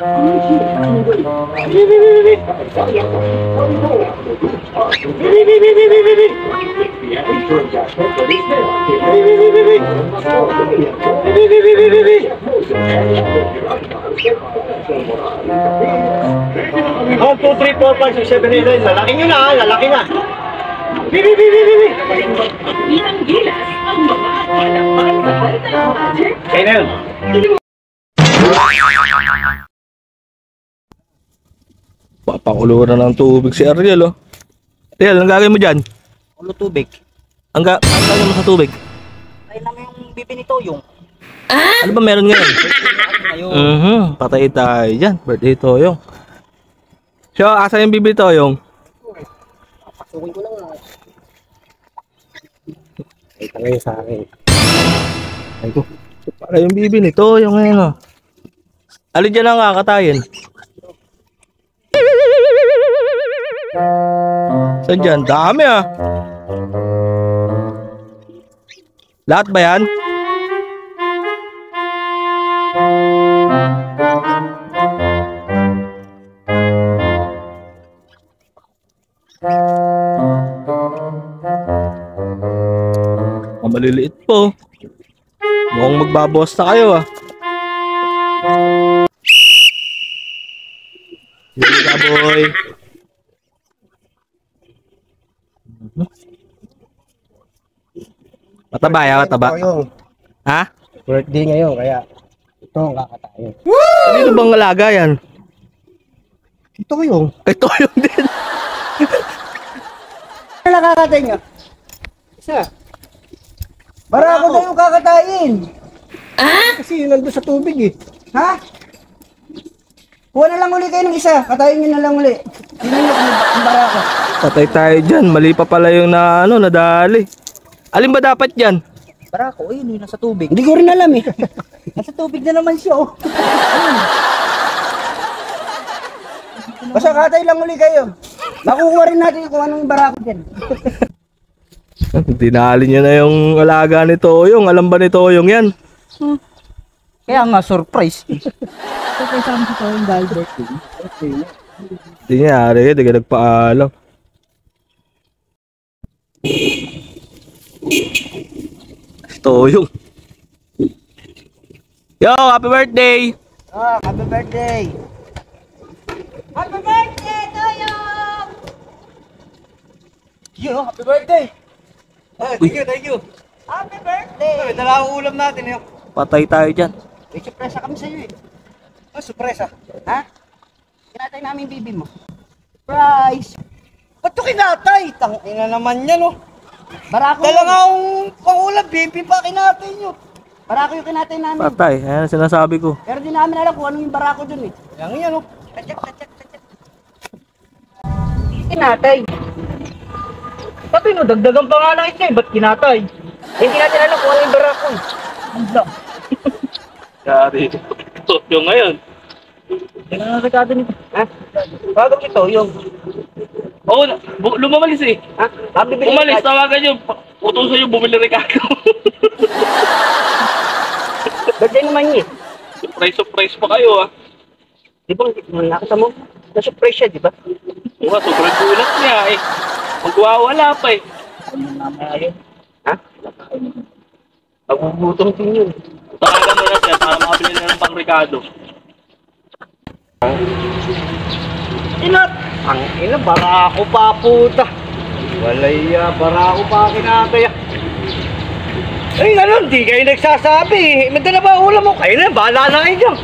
One, two, three, four, five, six, seven, eight, nine. Lalaki nyo na, lalaki na. Ilang gilas ang mga palapan sa project. Kaya na yun. Papakulo na ng tubig si Ariel, oh. Ariel, ang gagawin mo dyan? Ulo tubig. Ang gagawin mo sa tubig? Ay naman yung bibi ni Toyong. Ano ba meron ngayon? Patay tayo dyan. Birthday Toyong. So, asa yung bibi Toyong? Pasukin ko lang. Ay, tangay sa akin. Ay ko. Para yung bibi ni Toyong ngayon, oh. Alin dyan ang kakatayin? Saan dyan? Dami, ah. Lahat ba yan? Maliliit po. Mukhang magbabawas na kayo, ah. Sige, boy. Mataba, ya, mataba. Ha? Birthday ngayon, kaya ito ang kakatayin. Ano bang alaga yan? Ito yung. Ito yung din. Ano kakatayin nyo? Isa. Barako na yung kakatayin. Kasi yun nandun sa tubig eh. Ha? Kuha na lang uli kayo ng isa. Katayin nyo na lang uli. Yun ang barako. Patay tayo dyan. Mali pa pala yung nadali. Alin ba dapat dyan? Barako, yun nasa tubig. Hindi ko rin alam eh. Nasa tubig na naman siya oh. Basta katay lang uli kayo. Makukuha rin natin kung anong barako dyan. Dinali niya na yung alaga ni Toyong. Alam ba ni Toyong yan? Kaya nga surprise. Surprise kami si Toyong dahil birthday. Hindi niya ari. Hindi ka nagpaalam. Toyong. Yo, happy birthday! Ah, happy birthday! Happy birthday, Toyong! Yo, happy birthday! Ah, thank you. Happy birthday! May dala akong ulam natin yun. Patay tayo dyan. May surpresa kami sa iyo eh. Ah, surpresa? Ha? Kinatay namin yung bibi mo. Surprise! Ba't ito kinatay? Tangina naman yan oh. Barako dala nga akong pangulam, bibi pa kinatay nyo. Barako yung kinatay namin. Patay. Ayan ang sinasabi ko. Pero di namin alam kung ano yung barako dun eh. Yan yan oh. Tachak. Kinatay. Pati no, dagdagan pa nga lang isa eh. Ba't kinatay? Hindi natin alam kung ano yung barako eh. Ang block. Yari. Toyong ngayon. Tingnan nga rekado nito. Ha? Bago si Toyong. Oo, lumamalis eh. Ha? Umalis, tawagan nyo. Utusan nyo bumili Ricardo. Birthday naman niya. Surprise pa kayo, ah. Di ba, nakita mo? Na-surprise siya, di ba? Oo, sobrang gulat niya eh. Magwawala pa eh. Ano naman yun? Ha? Nagugutom din yun. Tawagan mo na siya para makabili na ng pang Ricardo. Inat! Ang ina, barako pa puta. Walay, barako pa kinatay. Ay, ganun, di kayo nagsasabi. Madala ba ulam mo? Kayo na, bahala na kayo dyan.